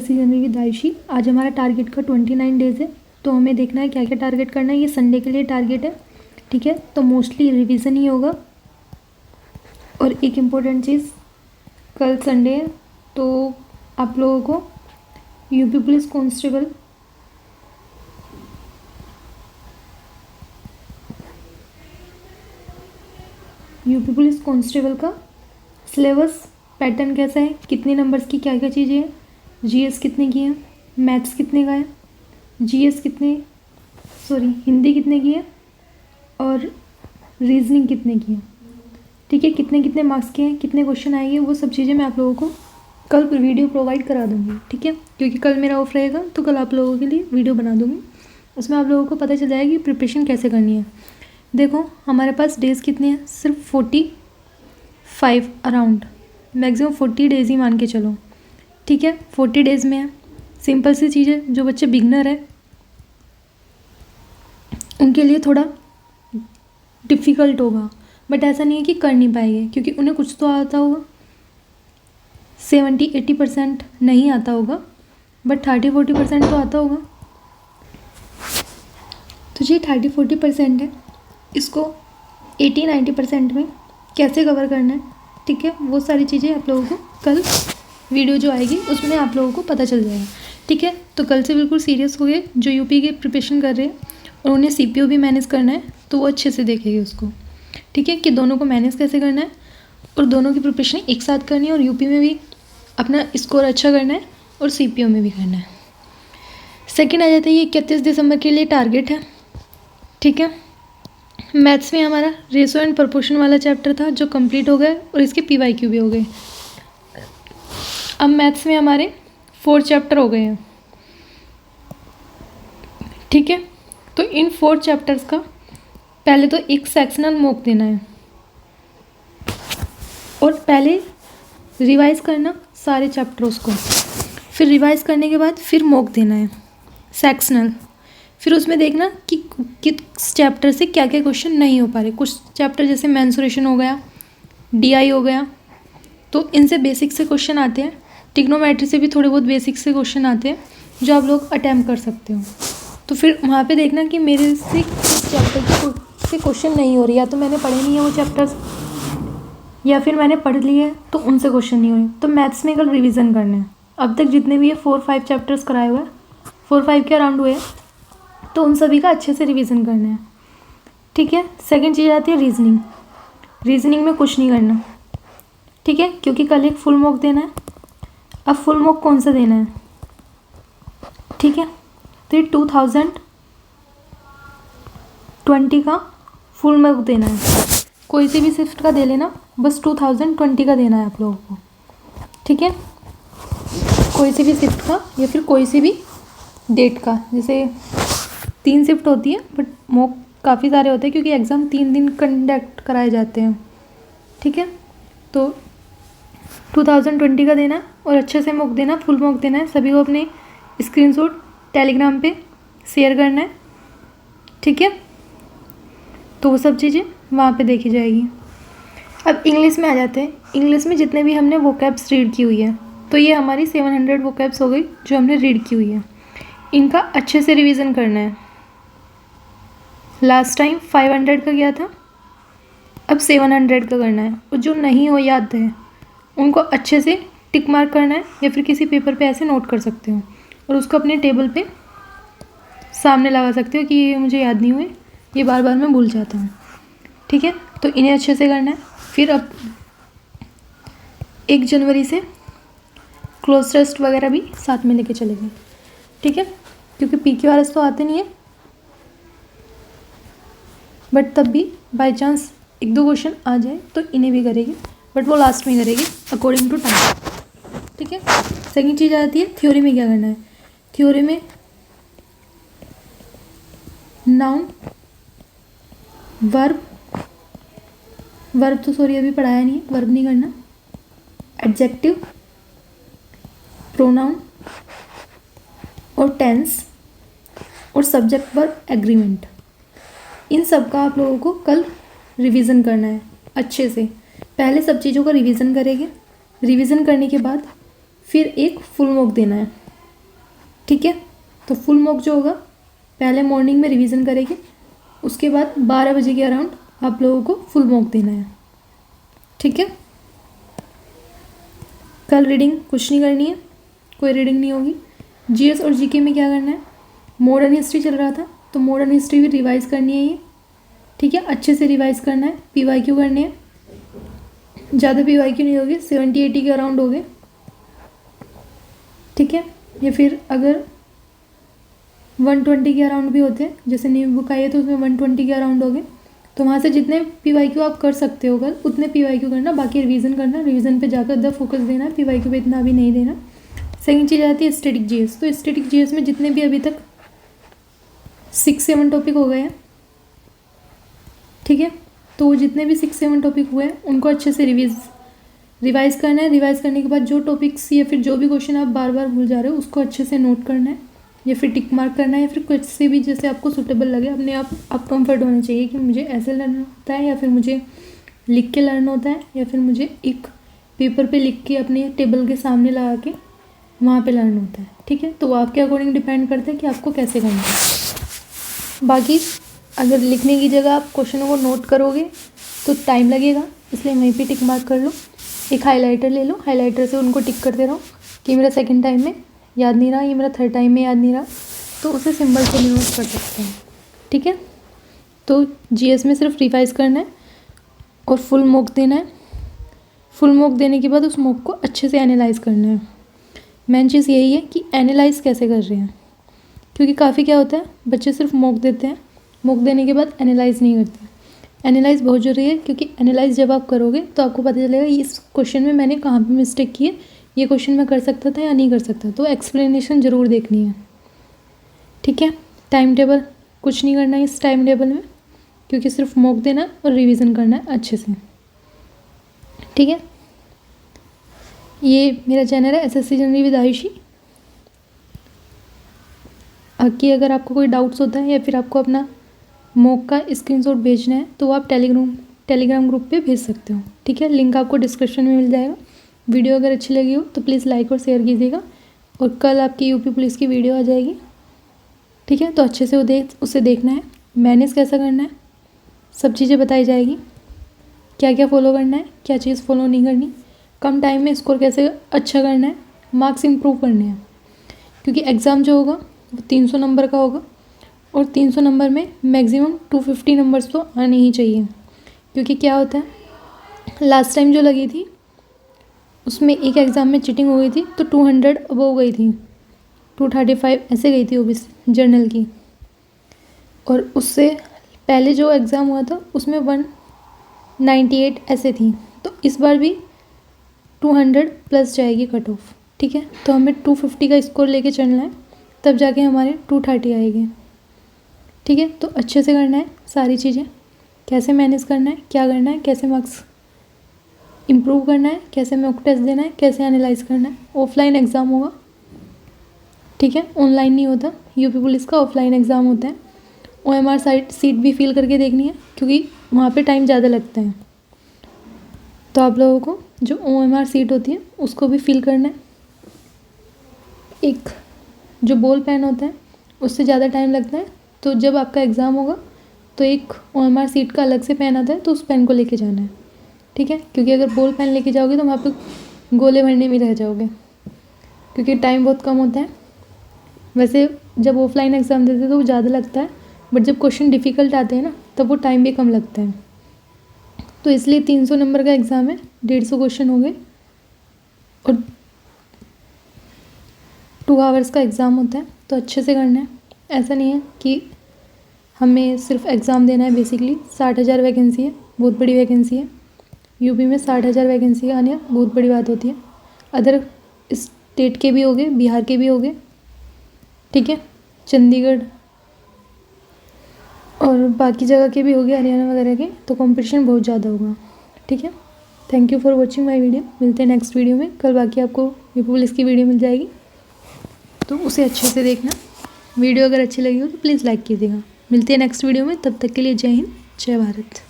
जनवरी with Ayushi. आज हमारा target का 29 डेज़ है, तो हमें देखना है क्या क्या टारगेट करना है। ये संडे के लिए टारगेट है, ठीक है। तो मोस्टली रिवीजन ही होगा। और एक इम्पोर्टेंट चीज़, कल संडे है तो आप लोगों को यूपी पुलिस कांस्टेबल का सिलेबस पैटर्न कैसा है, कितने नंबर्स की क्या क्या चीज़ें हैं, जीएस कितने की है, मैथ्स कितने का है, हिंदी कितने की है और रीजनिंग कितने की है, ठीक है। कितने कितने मार्क्स के हैं, कितने क्वेश्चन आएंगे, वो सब चीज़ें मैं आप लोगों को कल वीडियो प्रोवाइड करा दूँगी, ठीक है। क्योंकि कल मेरा ऑफ रहेगा तो कल आप लोगों के लिए वीडियो बना दूँगी, उसमें आप लोगों को पता चल जाएगा कि प्रिपरेशन कैसे करनी है। देखो हमारे पास डेज़ कितने हैं, सिर्फ 45 अराउंड, मैक्सिमम 40 डेज़ ही मान के चलो, ठीक है। 40 डेज़ में है, सिंपल सी चीज़ है। जो बच्चे बिगनर है उनके लिए थोड़ा डिफ़िकल्ट होगा, बट ऐसा नहीं है कि कर नहीं पाएंगे, क्योंकि उन्हें कुछ तो आता होगा। 70-80% नहीं आता होगा, बट 30-40% तो आता होगा। तो ये 30-40% है, इसको 80-90% में कैसे कवर करना है, ठीक है। वो सारी चीज़ें आप लोगों को कल वीडियो जो आएगी उसमें आप लोगों को पता चल जाएगा, ठीक है। तो कल से बिल्कुल सीरियस हो गए जो यूपी के प्रिपरेशन कर रहे हैं और उन्हें सीपीओ भी मैनेज करना है, तो वो अच्छे से देखेंगे उसको, ठीक है, कि दोनों को मैनेज कैसे करना है और दोनों की प्रिपरेशन एक साथ करनी है। और यूपी में भी अपना स्कोर अच्छा करना है और सीपीओ में भी करना है। सेकंड आ जाता है, ये 31 दिसंबर के लिए टारगेट है, ठीक है। मैथ्स में हमारा रेशो एंड प्रोपोर्शन वाला चैप्टर था जो कंप्लीट हो गया और इसके पीवाईक्यू भी हो गए। अब मैथ्स में हमारे 4 चैप्टर हो गए हैं, ठीक है। तो इन 4 चैप्टर्स का पहले तो एक सेक्शनल मॉक देना है और पहले रिवाइज करना सारे चैप्टर्स को, फिर रिवाइज करने के बाद फिर मॉक देना है सेक्शनल। फिर उसमें देखना कि किस चैप्टर से क्या क्या क्वेश्चन नहीं हो पा रहे। कुछ चैप्टर जैसे मेंसुरेशन हो गया, डीआई हो गया, तो इनसे बेसिक से क्वेश्चन आते हैं। ट्रिग्नोमेट्री से भी थोड़े बहुत बेसिक से क्वेश्चन आते हैं जो आप लोग अटैम्प्ट कर सकते हो। तो फिर वहाँ पे देखना कि मेरे से किस चैप्टर से क्वेश्चन नहीं हो रही, या तो मैंने पढ़े नहीं है वो चैप्टर्स, या फिर मैंने पढ़ लिए तो उनसे क्वेश्चन नहीं हो रहे। तो मैथ्स में कल रिवीजन करना है। अब तक जितने भी ये 4-5 चैप्टर्स कराए हुए हैं, 4-5 के अराउंड हुए हैं, तो उन सभी का अच्छे से रिवीजन करना है, ठीक है। सेकंड चीज़ आती है रीजनिंग। रीजनिंग में कुछ नहीं करना, ठीक है, क्योंकि कल एक फुल मॉक देना है। अब फुल मॉक कौन सा देना है, ठीक है। तो ये 2020 का फुल मॉक देना है। कोई सी भी शिफ्ट का दे लेना, बस 2020 का देना है आप लोगों को, ठीक है। कोई सी भी शिफ्ट का या फिर कोई सी भी डेट का, जैसे 3 शिफ्ट होती है बट मॉक काफ़ी सारे होते हैं क्योंकि एग्ज़ाम 3 दिन कंडक्ट कराए जाते हैं, ठीक है। तो 2020 का देना और अच्छे से मॉक देना, फुल मॉक देना है। सभी को अपने स्क्रीनशॉट टेलीग्राम पे शेयर करना है, ठीक है। तो वो सब चीज़ें वहाँ पे देखी जाएगी। अब इंग्लिश में आ जाते हैं। इंग्लिश में जितने भी हमने वोकैब्स रीड की हुई है, तो ये हमारी 700 वोकैब्स हो गई जो हमने रीड की हुई है। इनका अच्छे से रिवीजन करना है। लास्ट टाइम 500 का गया था, अब 700 का करना है। और जो नहीं हो याद है उनको अच्छे से टिक मार्क करना है, या फिर किसी पेपर पे ऐसे नोट कर सकते हो और उसको अपने टेबल पे सामने लगा सकते हो कि ये मुझे याद नहीं हुए, ये बार बार मैं भूल जाता हूँ, ठीक है। तो इन्हें अच्छे से करना है। फिर अब 1 जनवरी से क्लोज टेस्ट वगैरह भी साथ में लेके चलेंगे, ठीक है, क्योंकि PQRS तो आते नहीं है, बट तब भी बाय चांस 1-2 क्वेश्चन आ जाए तो इन्हें भी करेंगे, बट वो लास्ट में करेंगे अकॉर्डिंग टू टाइम, ठीक है। सेकंड चीज़ आती है थ्योरी में क्या करना है। थ्योरी में नाउन, वर्ब तो अभी पढ़ाया नहीं है, वर्ब नहीं करना। एडजेक्टिव, प्रोनाउन और टेंस और सब्जेक्ट वर्ब एग्रीमेंट, इन सब का आप लोगों को कल रिवीजन करना है अच्छे से। पहले सब चीज़ों का रिवीजन करेंगे, रिवीजन करने के बाद फिर एक फुल मॉक देना है, ठीक है। तो फुल मॉक जो होगा पहले मॉर्निंग में रिवीजन करेंगे, उसके बाद 12 बजे के अराउंड आप लोगों को फुल मॉक देना है। ठीक है। कल रीडिंग कुछ नहीं करनी है, कोई रीडिंग नहीं होगी। जीएस और जीके में क्या करना है, मॉडर्न हिस्ट्री चल रहा था तो मॉडर्न हिस्ट्री भी रिवाइज़ करनी है ये। ठीक है, अच्छे से रिवाइज़ करना है। पीवाईक्यू करने हैं, ज़्यादा पीवाईक्यू नहीं होगी, 70-80 के अराउंड हो गए। ठीक है, या फिर अगर 120 के अराउंड भी होते हैं, जैसे न्यू बुक आई है तो उसमें 120 के अराउंड हो गए, तो वहाँ से जितने पीवाईक्यू आप कर सकते हो कल उतने पीवाईक्यू करना, बाकी रिवीजन करना। रिवीजन पे जाकर द फोकस देना है, पीवाईक्यू पे इतना भी नहीं देना। सेकंड चीज़ आती है स्टैटिक जीएस। तो स्टैटिक जीएस में जितने भी अभी तक 6-7 टॉपिक हो गए हैं, ठीक है, तो जितने भी 6-7 टॉपिक हुए हैं उनको अच्छे से रिवाइज़ करना है। रिवाइज़ करने के बाद जो टॉपिक्स या फिर जो भी क्वेश्चन आप बार बार भूल जा रहे हो उसको अच्छे से नोट करना है, या फिर टिक मार्क करना है, या फिर कुछ से भी जैसे आपको सूटेबल लगे। अपने आप कंफर्ट होना चाहिए कि मुझे ऐसे लर्न होता है, या फिर मुझे लिख के लर्न होता है, या फिर मुझे एक पेपर पे लिख के अपने टेबल के सामने लगा के वहाँ पे लर्न होता है। ठीक है, तो वो आपके अकॉर्डिंग डिपेंड करता है कि आपको कैसे करना है। बाकी अगर लिखने की जगह आप क्वेश्चनों को नोट करोगे तो टाइम लगेगा, इसलिए वहीं पे टिक मार्क कर लो। एक हाइलाइटर ले लो, हाइलाइटर से उनको टिक करते रहो कि मेरा सेकंड टाइम में याद नहीं रहा, ये मेरा थर्ड टाइम में याद नहीं रहा, तो उसे सिंबल से भी नोट कर सकते हैं। ठीक है, तो जीएस में सिर्फ रिवाइज करना है और फुल मॉक देना है। फुल मॉक देने के बाद उस मॉक को अच्छे से एनालाइज करना है। मेन चीज़ यही है कि एनालाइज कैसे कर रहे हैं, क्योंकि काफ़ी क्या होता है बच्चे सिर्फ मॉक देते हैं, मॉक देने के बाद एनालाइज नहीं करते। एनालाइज बहुत ज़रूरी है, क्योंकि एनालाइज जब आप करोगे तो आपको पता चलेगा इस क्वेश्चन में मैंने कहाँ पे मिस्टेक की है, ये क्वेश्चन मैं कर सकता था या नहीं कर सकता। तो एक्सप्लेनेशन ज़रूर देखनी है। ठीक है, टाइम टेबल कुछ नहीं करना है इस टाइम टेबल में, क्योंकि सिर्फ मॉक देना और रिवीजन करना है अच्छे से। ठीक है, ये मेरा चैनल है एसएससी जनरल विद आयुषी। बाकी अगर आपको कोई डाउट्स होता है या फिर आपको अपना मॉक का स्क्रीनशॉट भेजना है तो आप टेलीग्राम ग्रुप पे भेज सकते हो। ठीक है, लिंक आपको डिस्क्रिप्शन में मिल जाएगा। वीडियो अगर अच्छी लगी हो तो प्लीज़ लाइक और शेयर कीजिएगा, और कल आपकी यूपी पुलिस की वीडियो आ जाएगी। ठीक है, तो अच्छे से उसे देखना है, मैनेज कैसा करना है, सब चीज़ें बताई जाएगी, क्या क्या फॉलो करना है, क्या चीज़ फॉलो नहीं करनी, कम टाइम में स्कोर कैसे अच्छा करना है, मार्क्स इंप्रूव करने हैं। क्योंकि एग्ज़ाम जो होगा वो 300 नंबर का होगा, और 300 नंबर में मैक्सिमम 250 नंबर्स तो आने ही चाहिए। क्योंकि क्या होता है लास्ट टाइम जो लगी थी उसमें एक एग्ज़ाम में चीटिंग हो गई थी, तो 200 अबव गई थी, 235 ऐसे गई थी ओबीसी जर्नल की। और उससे पहले जो एग्ज़ाम हुआ था उसमें 198 ऐसे थी, तो इस बार भी 200 प्लस जाएगी कट ऑफ। ठीक है, तो हमें 250 का स्कोर लेके चलना है, तब जाके हमारे 230 आएंगे। ठीक है, तो अच्छे से करना है सारी चीज़ें, कैसे मैनेज करना है, क्या करना है, कैसे मार्क्स इम्प्रूव करना है, कैसे मॉक टेस्ट देना है, कैसे एनालाइज करना है। ऑफलाइन एग्ज़ाम होगा, ठीक है, ऑनलाइन नहीं होता। यूपी पुलिस का ऑफलाइन एग्ज़ाम होता है। ओएमआर सीट भी फिल करके देखनी है, क्योंकि वहाँ पे टाइम ज़्यादा लगता है, तो आप लोगों को जो ओएमआर सीट होती है उसको भी फिल करना है। एक जो बॉल पेन होता है उससे ज़्यादा टाइम लगता है, तो जब आपका एग्ज़ाम होगा तो एक ओएमआर सीट का अलग से पेन आता है, तो उस पेन को लेके जाना है। ठीक है, क्योंकि अगर बॉल पेन लेके जाओगे तो वहाँ पे गोले भरने में रह जाओगे, क्योंकि टाइम बहुत कम होता है। वैसे जब ऑफलाइन एग्ज़ाम देते हैं तो वो ज़्यादा लगता है, बट जब क्वेश्चन डिफ़िकल्ट आते हैं ना तब वो टाइम भी कम लगता है। तो इसलिए 300 नंबर का एग्ज़ाम है, 150 क्वेश्चन हो गए, और 2 आवर्स का एग्ज़ाम होता है, तो अच्छे से करना है। ऐसा नहीं है कि हमें सिर्फ एग्ज़ाम देना है। बेसिकली 60,000 वैकेंसी है, बहुत बड़ी वैकेंसी है। यूपी में 60,000 वैकेंसी आने बहुत बड़ी बात होती है। अदर स्टेट के भी हो गए, बिहार के भी हो गए, ठीक है, चंडीगढ़ और बाकी जगह के भी हो गए, हरियाणा वगैरह के, तो कंपटीशन बहुत ज़्यादा होगा। ठीक है, thank you for watching my video. मिलते हैं नेक्स्ट वीडियो में। कल बाकी आपको यूपी पुलिस की वीडियो मिल जाएगी, तो उसे अच्छे से देखना। वीडियो अगर अच्छी लगी हो तो प्लीज़ लाइक कीजिएगा। मिलते हैं नेक्स्ट वीडियो में, तब तक के लिए जय हिंद, जय भारत।